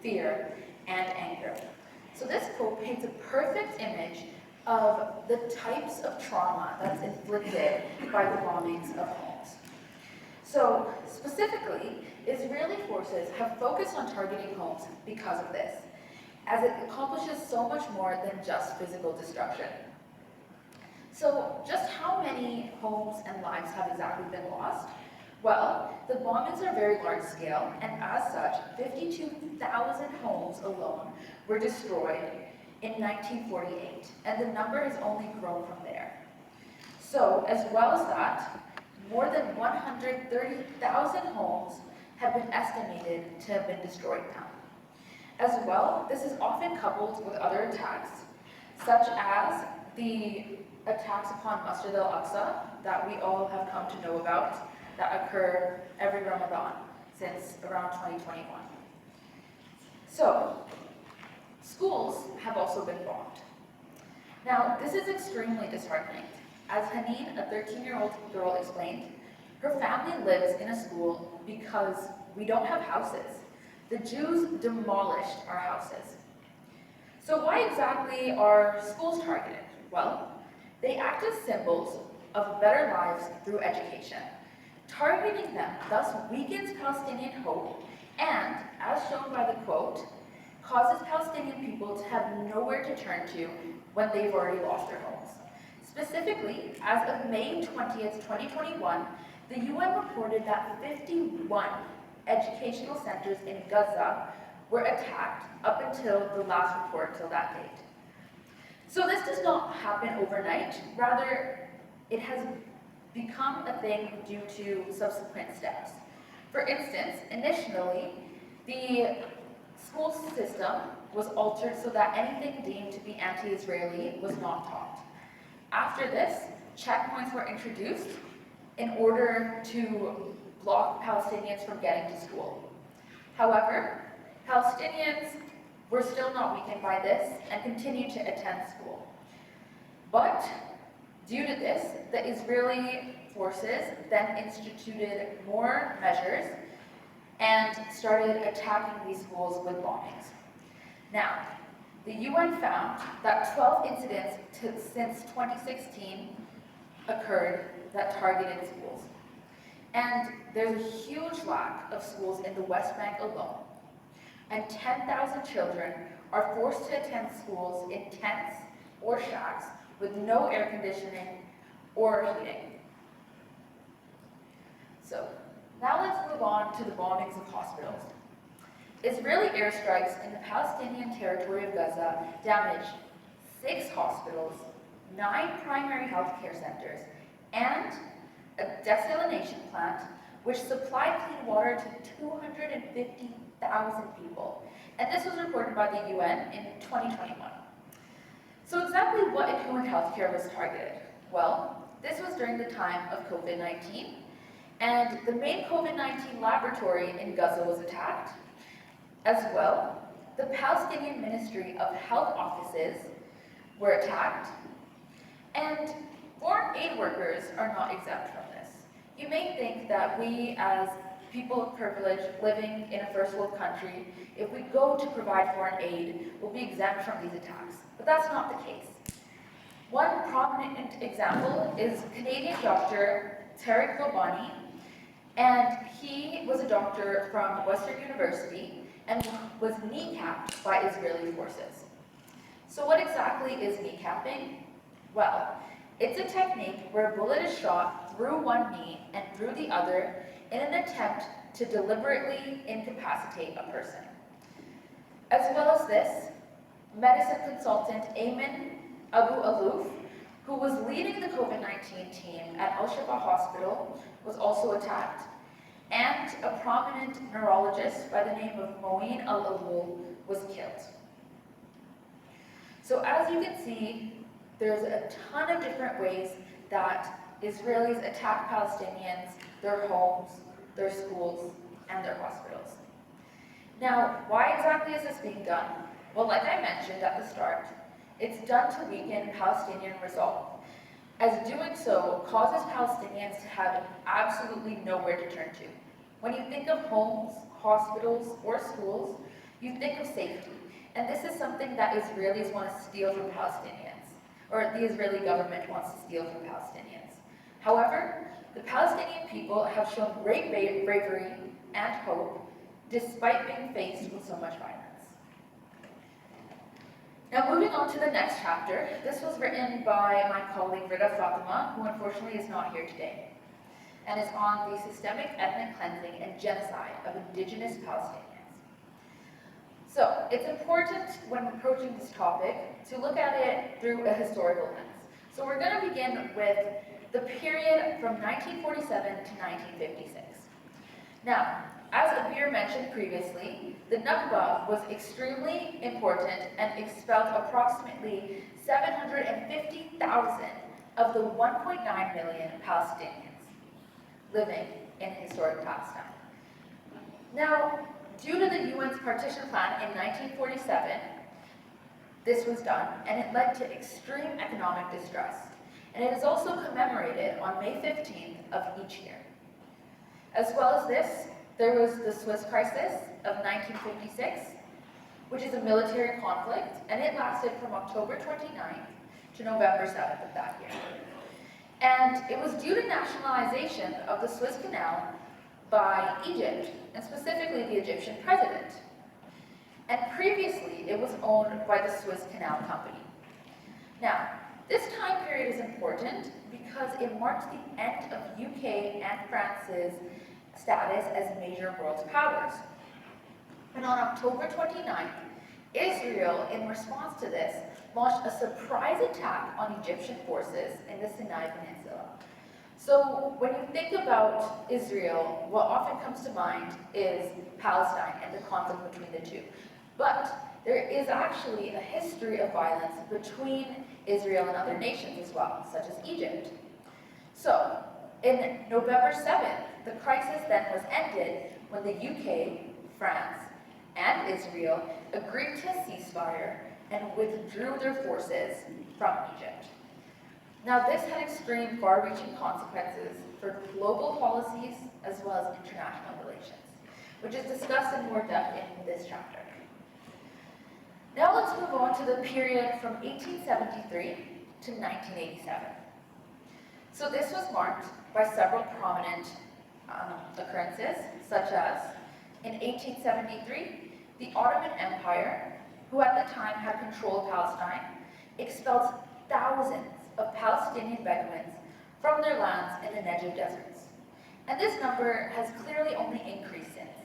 fear, and anger. So this quote paints a perfect image of the types of trauma that's inflicted by the bombings of homes. So specifically, Israeli forces have focused on targeting homes because of this, as it accomplishes so much more than just physical destruction. So just how many homes and lives have exactly been lost? Well, the bombings are very large scale, and as such, 52,000 homes alone were destroyed in 1948, and the number has only grown from there. So, as well as that, more than 130,000 homes have been estimated to have been destroyed now. As well, this is often coupled with other attacks, such as the attacks upon Masjid al-Aqsa that we all have come to know about, that occur every Ramadan since around 2021. So, schools have also been bombed. Now, this is extremely disheartening. As Haneen, a 13-year-old girl, explained, her family lives in a school because we don't have houses. The Jews demolished our houses. So why exactly are schools targeted? Well, they act as symbols of better lives through education. Targeting them thus weakens Palestinian hope and, as shown by the quote, causes Palestinian people to have nowhere to turn to when they've already lost their homes. Specifically, as of May 20th, 2021, the UN reported that 51 educational centers in Gaza were attacked up until the last report till that date. So this does not happen overnight, rather it has become a thing due to subsequent steps. For instance, initially, the school system was altered so that anything deemed to be anti-Israeli was not taught. After this, checkpoints were introduced in order to block Palestinians from getting to school. However, Palestinians were still not weakened by this and continued to attend school. But due to this, the Israeli forces then instituted more measures and started attacking these schools with bombings. Now, the UN found that 12 incidents since 2016 occurred that targeted schools. And there's a huge lack of schools in the West Bank alone. And 10,000 children are forced to attend schools in tents or shacks with no air conditioning or heating. So, now let's move on to the bombings of hospitals. Israeli airstrikes in the Palestinian territory of Gaza damaged 6 hospitals, 9 primary health care centers, and a desalination plant which supplied clean water to 250,000 people. And this was reported by the UN in 2021. So exactly what in human healthcare was targeted? Well, this was during the time of COVID-19, and the main COVID-19 laboratory in Gaza was attacked. As well, the Palestinian Ministry of Health offices were attacked, and foreign aid workers are not exempt from this. You may think that we, as people of privilege living in a first world country, if we go to provide foreign aid, will be exempt from these attacks. But that's not the case. One prominent example is Canadian doctor Tariq Lobani, and he was a doctor from Western University and was kneecapped by Israeli forces. So what exactly is kneecapping? Well, it's a technique where a bullet is shot through one knee and through the other in an attempt to deliberately incapacitate a person. As well as this, medicine consultant Ayman Abu Alouf, who was leading the COVID-19 team at Al-Shifa Hospital, was also attacked, and a prominent neurologist by the name of Moeen Al-Awul was killed. So as you can see, there's a ton of different ways that Israelis attack Palestinians, their homes, their schools, and their hospitals. Now, why exactly is this being done? Well, like I mentioned at the start, it's done to weaken Palestinian resolve, as doing so causes Palestinians to have absolutely nowhere to turn to. When you think of homes, hospitals, or schools, you think of safety. And this is something that Israelis want to steal from Palestinians, or the Israeli government wants to steal from Palestinians. However, the Palestinian people have shown great bravery and hope despite being faced with so much violence. Now moving on to the next chapter, this was written by my colleague Rita Fatima, who unfortunately is not here today, and is on the systemic ethnic cleansing and genocide of Indigenous Palestinians. So it's important when approaching this topic to look at it through a historical lens. So we're going to begin with the period from 1947 to 1956. Now, as Abir mentioned previously, the Nakba was extremely important and expelled approximately 750,000 of the 1.9 million Palestinians living in historic Palestine. Now, due to the UN's partition plan in 1947, this was done, and it led to extreme economic distress. And it is also commemorated on May 15th of each year. As well as this, there was the Swiss crisis of 1956, which is a military conflict, and it lasted from October 29th to November 7th of that year. And it was due to nationalization of the Suez Canal by Egypt, and specifically the Egyptian president. And previously, it was owned by the Suez Canal Company. Now, this time period is important because it marks the end of UK and France's status as major world powers. And on October 29th, Israel, in response to this, launched a surprise attack on Egyptian forces in the Sinai Peninsula. So when you think about Israel, what often comes to mind is Palestine and the conflict between the two. But there is actually a history of violence between Israel and other nations as well, such as Egypt. So, in November 7th, the crisis then was ended when the UK, France, and Israel agreed to a ceasefire and withdrew their forces from Egypt. Now, this had extreme, far-reaching consequences for global policies as well as international relations, which is discussed in more depth in this chapter. Now let's move on to the period from 1873 to 1987. So this was marked by several prominent occurrences, such as in 1873, the Ottoman Empire, who at the time had control of Palestine, expelled thousands of Palestinian Bedouins from their lands in the Negev deserts. And this number has clearly only increased since.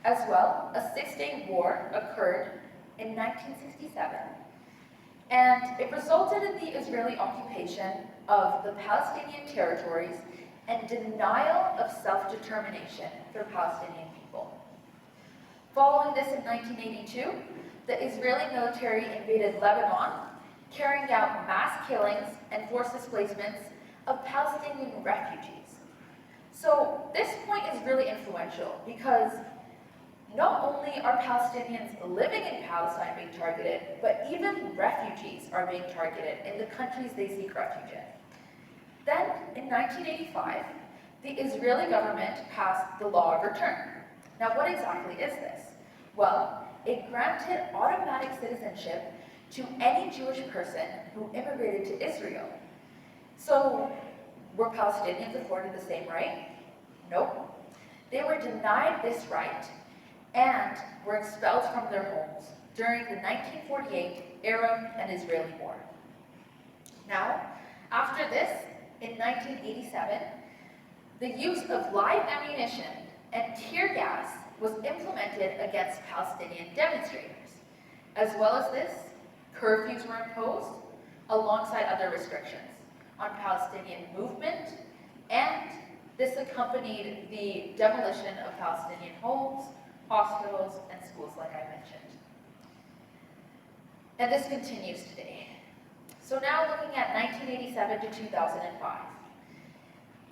As well, a six-day war occurred in 1967, and it resulted in the Israeli occupation of the Palestinian territories and denial of self-determination for Palestinian people. Following this in 1982, the Israeli military invaded Lebanon, carrying out mass killings and forced displacements of Palestinian refugees. So this point is really influential because not only are Palestinians living in Palestine being targeted, but even refugees are being targeted in the countries they seek refuge in. Then, in 1985, the Israeli government passed the Law of Return. Now, what exactly is this? Well, it granted automatic citizenship to any Jewish person who immigrated to Israel. So, were Palestinians afforded the same right? Nope. They were denied this right and were expelled from their homes during the 1948 Arab and Israeli War. Now, after this, in 1987, the use of live ammunition and tear gas was implemented against Palestinian demonstrators. As well as this, curfews were imposed alongside other restrictions on Palestinian movement, and this accompanied the demolition of Palestinian homes, hospitals, and schools, like I mentioned. And this continues today. So now looking at 1987 to 2005.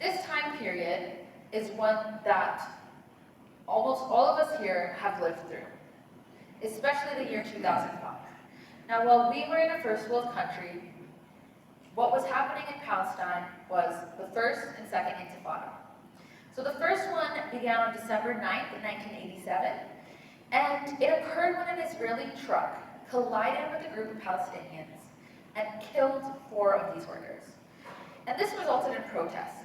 This time period is one that almost all of us here have lived through, especially the year 2005. Now, while we were in a first world country, what was happening in Palestine was the First and Second Intifada. So the first one began on December 9th, 1987, And it occurred when an Israeli truck collided with a group of Palestinians and killed 4 of these workers. And this resulted in protests.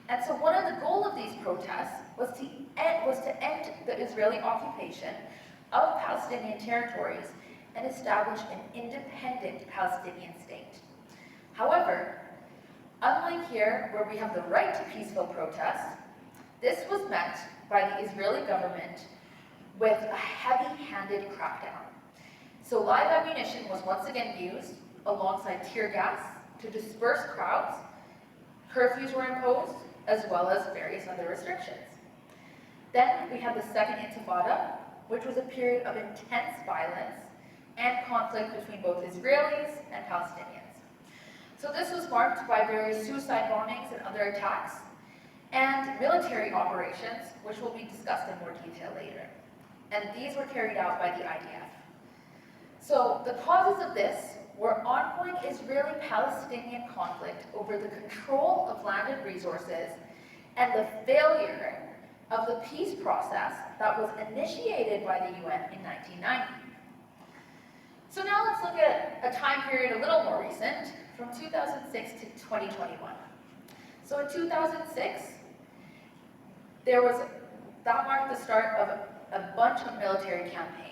And so one of the goals of these protests was to end the Israeli occupation of Palestinian territories and establish an independent Palestinian state. However, unlike here, where we have the right to peaceful protest, this was met by the Israeli government with a heavy-handed crackdown. So live ammunition was once again used alongside tear gas to disperse crowds, curfews were imposed, as well as various other restrictions. Then we had the Second Intifada, which was a period of intense violence and conflict between both Israelis and Palestinians. So this was marked by various suicide bombings and other attacks, and military operations, which will be discussed in more detail later. And these were carried out by the IDF. So the causes of this were ongoing Israeli-Palestinian conflict over the control of landed resources and the failure of the peace process that was initiated by the UN in 1990. So now let's look at a time period a little more recent, from 2006 to 2021. So in 2006, that marked the start of a bunch of military campaigns.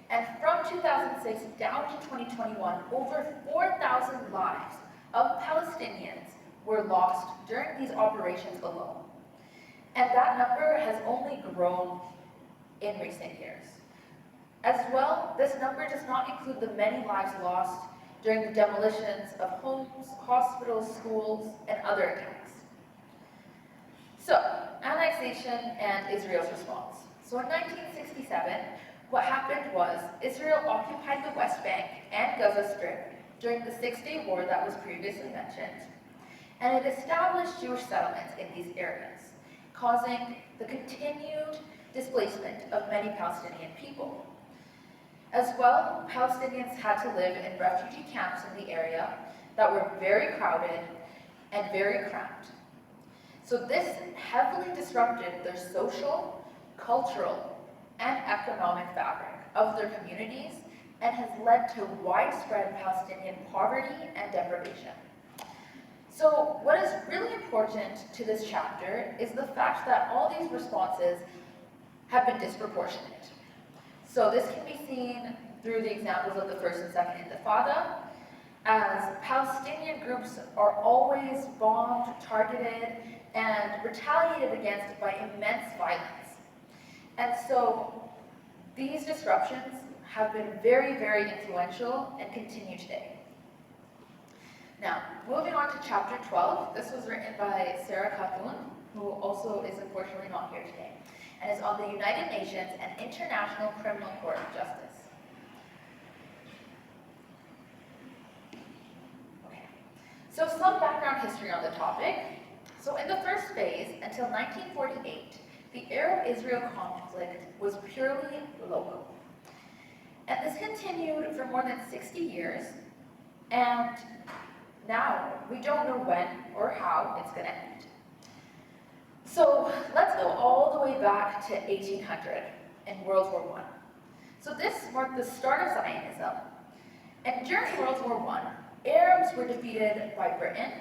And from 2006 down to 2021, over 4,000 lives of Palestinians were lost during these operations alone. And that number has only grown in recent years. As well, this number does not include the many lives lost during the demolitions of homes, hospitals, schools, and other attacks. So, annexation and Israel's response. So in 1967, what happened was Israel occupied the West Bank and Gaza Strip during the Six-Day War that was previously mentioned, and it established Jewish settlements in these areas, causing the continued displacement of many Palestinian people. As well, Palestinians had to live in refugee camps in the area that were very crowded and very cramped. So this heavily disrupted their social, cultural, and economic fabric of their communities and has led to widespread Palestinian poverty and deprivation. So what is really important to this chapter is the fact that all these responses have been disproportionate. So this can be seen through the examples of the First and Second Intifada, as Palestinian groups are always bombed, targeted, and retaliated against by immense violence. And so these disruptions have been very, very influential and continue today. Now, moving on to chapter 12, this was written by Sarah Khatun, who also is unfortunately not here today, and is on the United Nations and International Criminal Court of Justice. Okay, so some background history on the topic. So in the first phase, until 1948, the Arab-Israel conflict was purely local. And this continued for more than 60 years, and now we don't know when or how it's going to end. So let's go all the way back to 1800 in World War I. So this marked the start of Zionism, and during World War I, Arabs were defeated by Britain,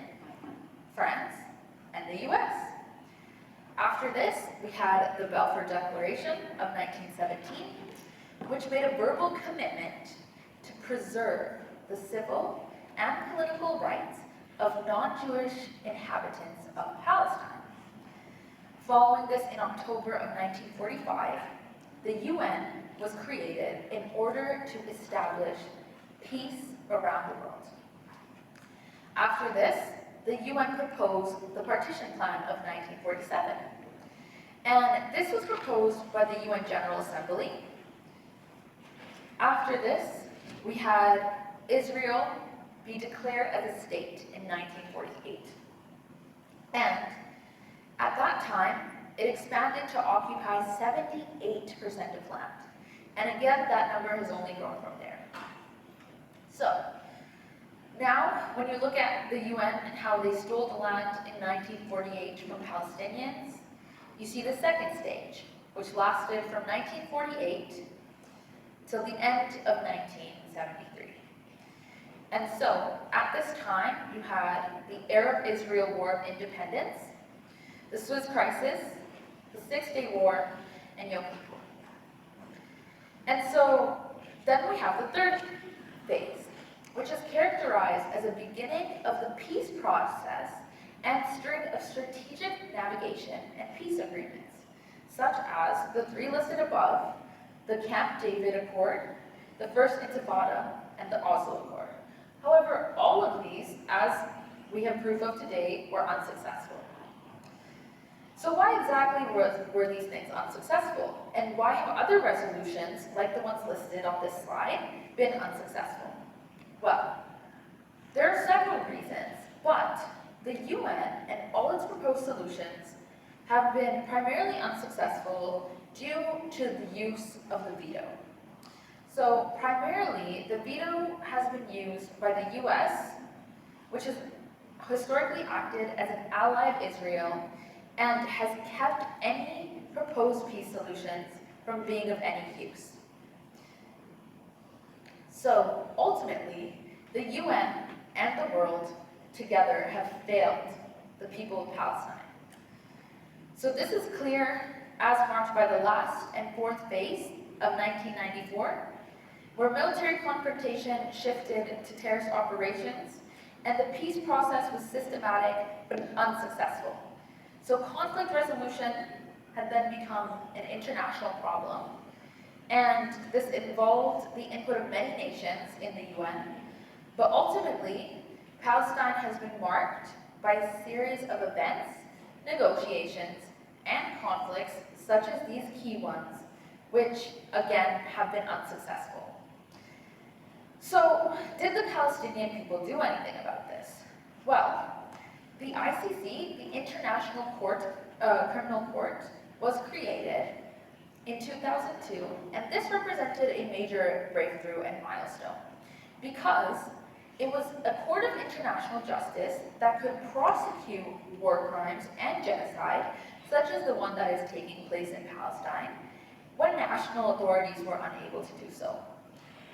France, and the US. After this, we had the Balfour Declaration of 1917, which made a verbal commitment to preserve the civil and political rights of non-Jewish inhabitants of Palestine. Following this, in October of 1945, the UN was created in order to establish peace around the world. After this, the UN proposed the Partition Plan of 1947. And this was proposed by the UN General Assembly. After this, we had Israel be declared as a state in 1948. And at that time, it expanded to occupy 78% of land. And again, that number has only grown from there. So, now, when you look at the UN and how they stole the land in 1948 from Palestinians, you see the second stage, which lasted from 1948 till the end of 1973. And so, at this time, you had the Arab-Israel War of Independence, the Suez Crisis, the Six-Day War, and Yom Kippur. And so, then we have the third phase, which is characterized as a beginning of the peace process and string of strategic navigation and peace agreements, such as the three listed above, the Camp David Accord, the First Intifada, and the Oslo Accord. However, all of these, as we have proof of today, were unsuccessful. So why exactly were these things unsuccessful? And why have other resolutions, like the ones listed on this slide, been unsuccessful? Well, there are several reasons, but the UN and all its proposed solutions have been primarily unsuccessful due to the use of the veto. So primarily, the veto has been used by the US, which has historically acted as an ally of Israel and has kept any proposed peace solutions from being of any use. So ultimately, the UN and the world together have failed the people of Palestine. So this is clear as marked by the last and fourth phase of 1994, where military confrontation shifted to terrorist operations and the peace process was systematic but unsuccessful. So conflict resolution had then become an international problem, and this involved the input of many nations in the UN, but ultimately, Palestine has been marked by a series of events, negotiations, and conflicts, such as these key ones, which, again, have been unsuccessful. So, did the Palestinian people do anything about this? Well, the ICC, the International Criminal Court, was created in 2002, and this represented a major breakthrough and milestone, because it was a court of international justice that could prosecute war crimes and genocide, such as the one that is taking place in Palestine, when national authorities were unable to do so.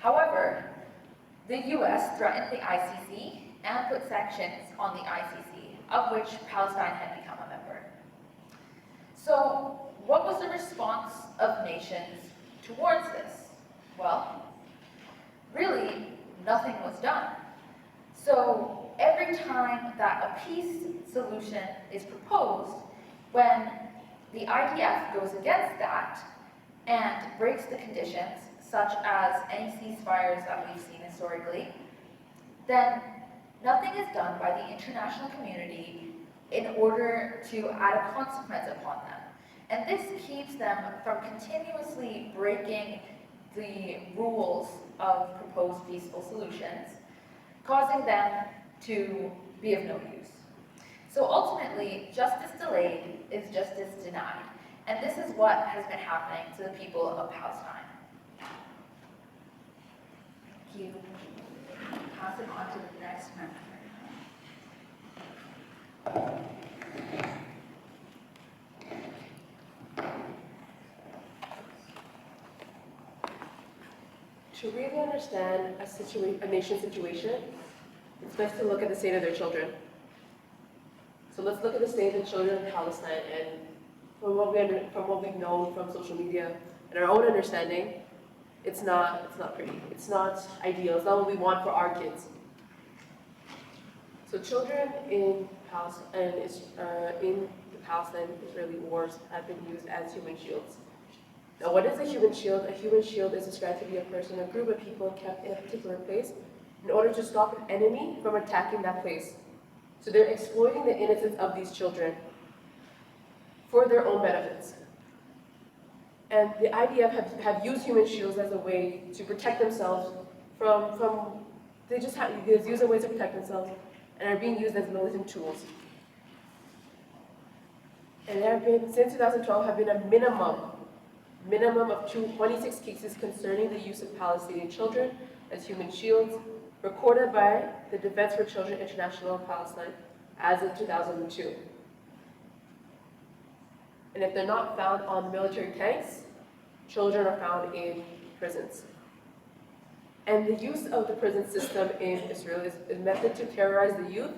However, the US threatened the ICC and put sanctions on the ICC, of which Palestine had become a member. So, what was the response of nations towards this? Well, really, nothing was done. So, every time that a peace solution is proposed, when the IDF goes against that and breaks the conditions, such as any ceasefires that we've seen historically, then nothing is done by the international community in order to add a consequence upon them. And this keeps them from continuously breaking the rules of proposed peaceful solutions, causing them to be of no use. So ultimately, justice delayed is justice denied. And this is what has been happening to the people of Palestine. Thank you. Pass it on to the next member. To really understand a nation's situation, it's best to look at the state of their children. So let's look at the state of the children in Palestine, and from what we've known from social media and our own understanding, it's not pretty. It's not ideal. It's not what we want for our kids. So children in Palestine in the Palestine-Israeli wars have been used as human shields. Now, what is a human shield? A human shield is described to be a person, a group of people kept in a particular place in order to stop an enemy from attacking that place. So they're exploiting the innocence of these children for their own benefits. And the IDF have used human shields as a way to protect themselves they just use a way to protect themselves and are being used as militant tools. And there have been, since 2012, have been a minimum of 26 cases concerning the use of Palestinian children as human shields, recorded by the Defense for Children International of Palestine as of 2002. And if they're not found on military tanks, children are found in prisons. And the use of the prison system in Israel is a method to terrorize the youth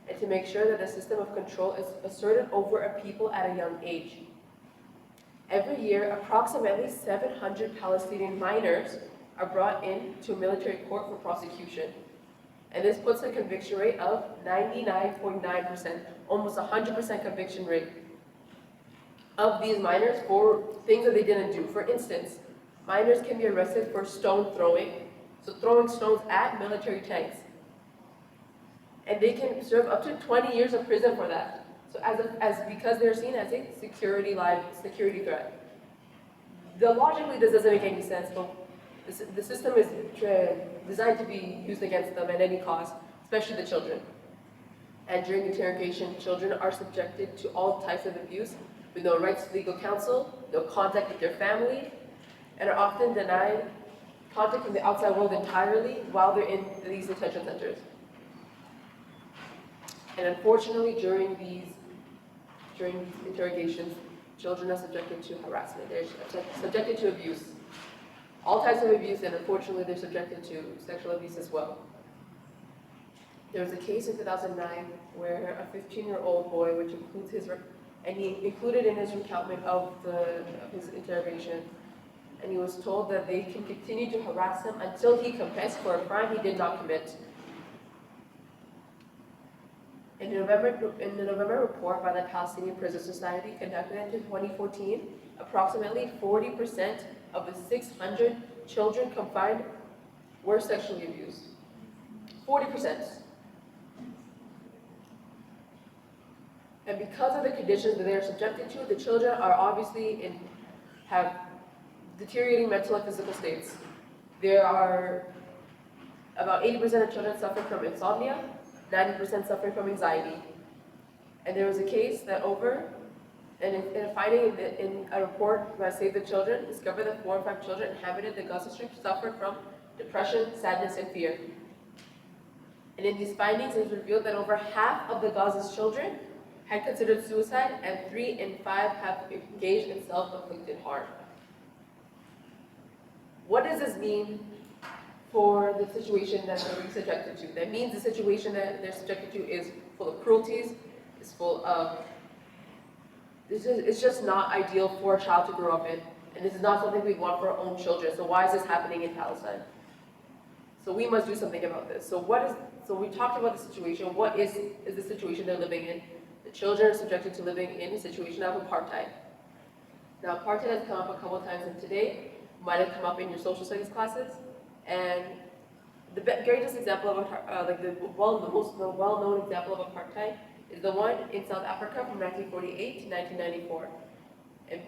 and to make sure that the system of control is asserted over a people at a young age. Every year, approximately 700 Palestinian minors are brought into military court for prosecution. And this puts a conviction rate of 99.9%, almost 100% conviction rate of these minors for things that they didn't do. For instance, minors can be arrested for stone throwing, so throwing stones at military tanks. And they can serve up to 20 years of prison for that. So because they're seen as a security threat. Logically, this doesn't make any sense, but the system is designed to be used against them at any cost, especially the children. And during interrogation, children are subjected to all types of abuse with no rights to legal counsel, no contact with their family, and are often denied contact from the outside world entirely while they're in these detention centers. And unfortunately, during these interrogations, children are subjected to harassment. They're subjected to abuse. All types of abuse, and unfortunately, they're subjected to sexual abuse as well. There was a case in 2009 where a 15-year-old boy, which includes and he included in his recountment of his interrogation, and he was told that they can continue to harass him until he confessed for a crime he did not commit. In the November report by the Palestinian Prison Society conducted in 2014, approximately 40% of the 600 children confined were sexually abused. 40%. And because of the conditions that they are subjected to, the children are obviously have deteriorating mental and physical states. There are about 80% of children suffering from insomnia, 90% suffering from anxiety. And there was a case that in a finding in a report by Save the Children, discovered that 4 in 5 children inhabited the Gaza Strip suffered from depression, sadness, and fear. And in these findings, it was revealed that over half of the Gaza's children had considered suicide, and 3 in 5 have engaged in self-inflicted harm. What does this mean for the situation that they're being subjected to? That means the situation that they're subjected to is full of cruelties, is full of it's just not ideal for a child to grow up in, and this is not something we want for our own children. So why is this happening in Palestine? So we must do something about this. So we talked about the situation. What is the situation they're living in? The children are subjected to living in a situation of apartheid. Now, apartheid has come up a couple of times, and today might have come up in your social studies classes. And the greatest example of the most well-known example of apartheid is the one in South Africa from 1948 to 1994. And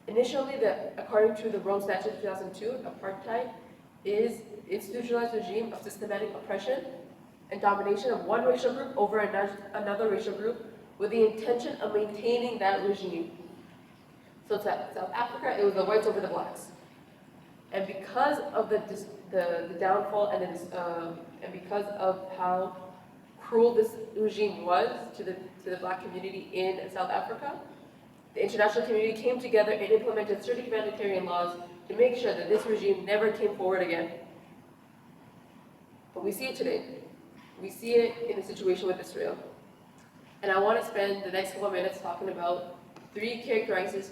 initially, according to the Rome Statute of 2002, apartheid is an institutionalized regime of systematic oppression and domination of one racial group over another racial group with the intention of maintaining that regime. So in South Africa, it was the whites over the blacks. And because of the downfall and because of how cruel this regime was to the black community in South Africa, the international community came together and implemented certain humanitarian laws to make sure that this regime never came forward again. But we see it today. We see it in the situation with Israel. And I want to spend the next couple of minutes talking about 3 characteristics